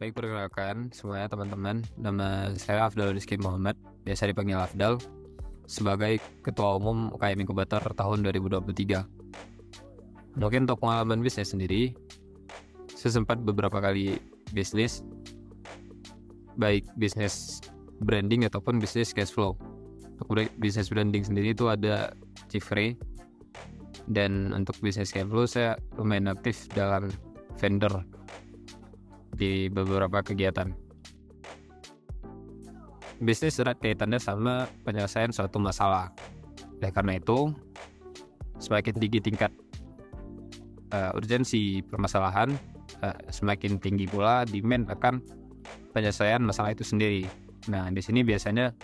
Baik, perkenalkan semuanya teman-teman. Nama saya Afdal Rizky Muhammad, biasa dipanggil Afdal, sebagai Ketua Umum UKM Inkubator tahun 2023. Mungkin untuk pengalaman bisnis sendiri, saya sempat beberapa kali bisnis, baik bisnis branding ataupun bisnis cash flow. Untuk bisnis branding sendiri itu ada Cifre, dan untuk bisnis cash flow saya lumayan aktif dalam vendor di beberapa kegiatan. Bisnis erat kaitannya sama penyelesaian suatu masalah. Oleh karena itu, semakin tinggi tingkat urgensi permasalahan, semakin tinggi pula demand akan penyelesaian masalah itu sendiri. Nah, di sini biasanya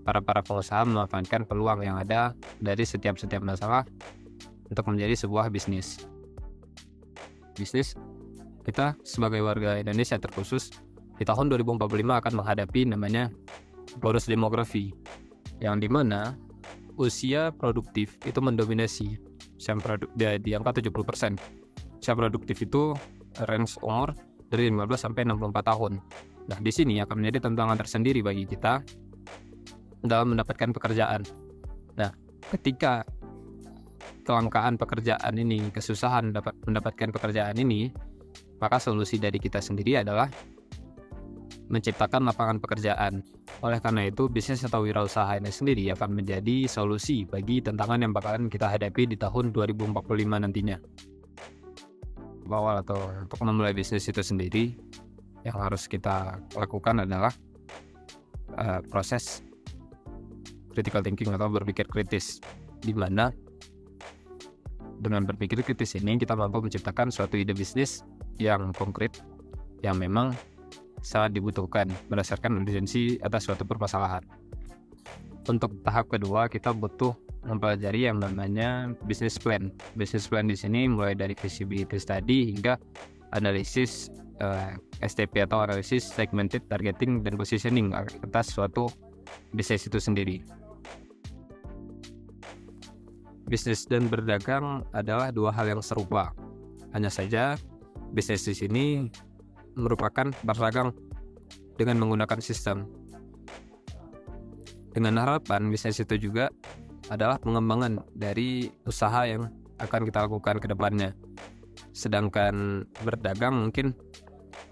para pengusaha memanfaatkan peluang yang ada dari setiap masalah untuk menjadi sebuah bisnis. Kita sebagai warga Indonesia terkhusus di tahun 2045 akan menghadapi namanya bonus demografi, yang dimana usia produktif itu mendominasi di angka 70%. Usia produktif itu range umur dari 15 sampai 64 tahun. Nah, di sini akan menjadi tantangan tersendiri bagi kita dalam mendapatkan pekerjaan. Nah, ketika kelangkaan pekerjaan ini, kesusahan mendapatkan pekerjaan ini, maka solusi dari kita sendiri adalah menciptakan lapangan pekerjaan. Oleh karena itu, bisnis atau wirausaha ini sendiri akan menjadi solusi bagi tantangan yang bakalan kita hadapi di tahun 2045 nantinya. Awal atau untuk memulai bisnis itu sendiri, yang harus kita lakukan adalah proses critical thinking atau berpikir kritis, di mana dengan berpikir kritis ini kita mampu menciptakan suatu ide bisnis yang konkret, yang memang sangat dibutuhkan berdasarkan urgensi atas suatu permasalahan. Untuk tahap kedua, kita butuh mempelajari yang namanya business plan. Business plan di sini mulai dari feasibility study hingga analisis STP atau analisis segmented targeting dan positioning atas suatu bisnis itu sendiri. Bisnis dan berdagang adalah dua hal yang serupa. Hanya saja bisnis di sini merupakan berdagang dengan menggunakan sistem. Dengan harapan bisnis itu juga adalah pengembangan dari usaha yang akan kita lakukan ke depannya. Sedangkan berdagang mungkin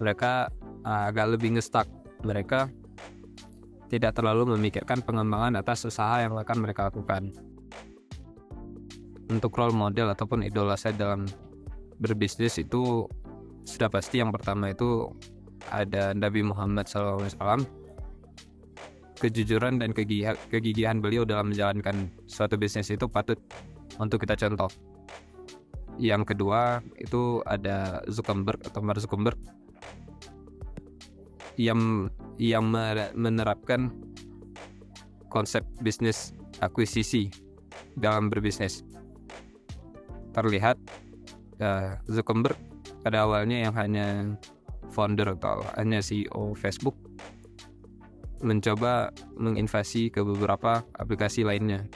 mereka agak lebih nge-stuck. Mereka tidak terlalu memikirkan pengembangan atas usaha yang akan mereka lakukan. Untuk role model ataupun idola saya dalam berbisnis itu sudah pasti yang pertama itu ada Nabi Muhammad SAW. Kejujuran dan kegigihan beliau dalam menjalankan suatu bisnis itu patut untuk kita contoh. Yang kedua itu ada Zuckerberg atau Mark Zuckerberg yang menerapkan konsep bisnis akuisisi dalam berbisnis. Terlihat Zuckerberg pada awalnya yang hanya founder atau hanya CEO Facebook mencoba menginvasi ke beberapa aplikasi lainnya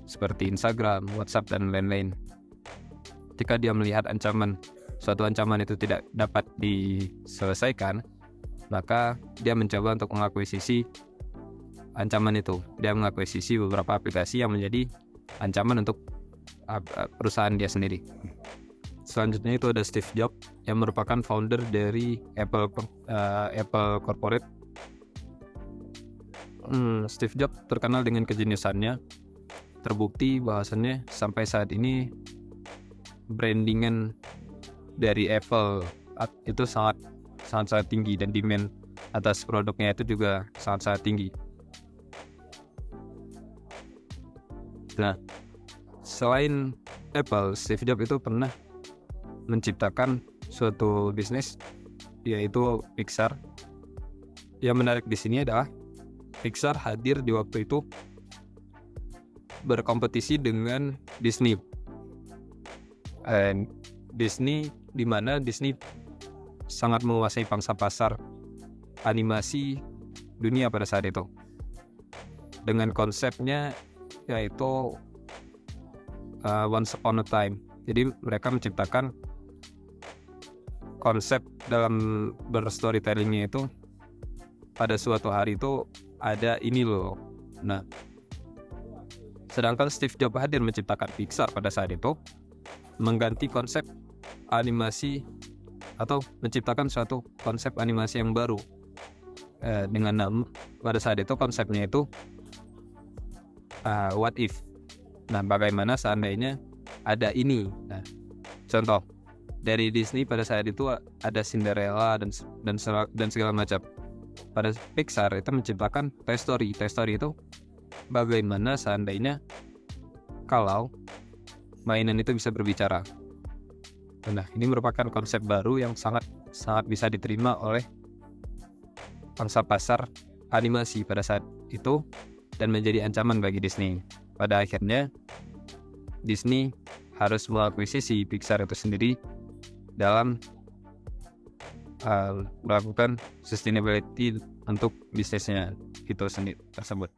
seperti Instagram, WhatsApp, dan lain-lain. Ketika dia melihat suatu ancaman itu tidak dapat diselesaikan, maka dia mencoba untuk mengakuisisi ancaman itu. Dia mengakuisisi beberapa aplikasi yang menjadi ancaman untuk perusahaan dia sendiri. Selanjutnya itu ada Steve Jobs yang merupakan founder dari Apple Corporate. Steve Jobs terkenal dengan kejeniusannya. Terbukti bahwasannya sampai saat ini brandingan dari Apple itu sangat tinggi, dan demand atas produknya itu juga sangat tinggi. Nah, selain Apple, Steve Jobs itu pernah menciptakan suatu bisnis yaitu Pixar. Yang menarik di sini adalah Pixar hadir di waktu itu berkompetisi dengan Disney. Disney, di mana Disney sangat menguasai pangsa pasar animasi dunia pada saat itu. Dengan konsepnya yaitu Once Upon a Time. Jadi mereka menciptakan konsep dalam berstorytellingnya itu pada suatu hari itu ada ini loh. Nah, sedangkan Steve Jobs hadir menciptakan Pixar pada saat itu, mengganti konsep animasi atau menciptakan suatu konsep animasi yang baru dengan nama, pada saat itu konsepnya itu what if. Nah, bagaimana seandainya ada ini. Nah, contoh dari Disney pada saat itu ada Cinderella dan segala macam. Pada Pixar itu menciptakan Toy Story. Toy Story itu bagaimana seandainya kalau mainan itu bisa berbicara. Nah, ini merupakan konsep baru yang sangat bisa diterima oleh pangsa pasar animasi pada saat itu dan menjadi ancaman bagi Disney. Pada akhirnya Disney harus mengakuisisi Pixar itu sendiri dalam melakukan sustainability untuk bisnisnya itu sendiri tersebut.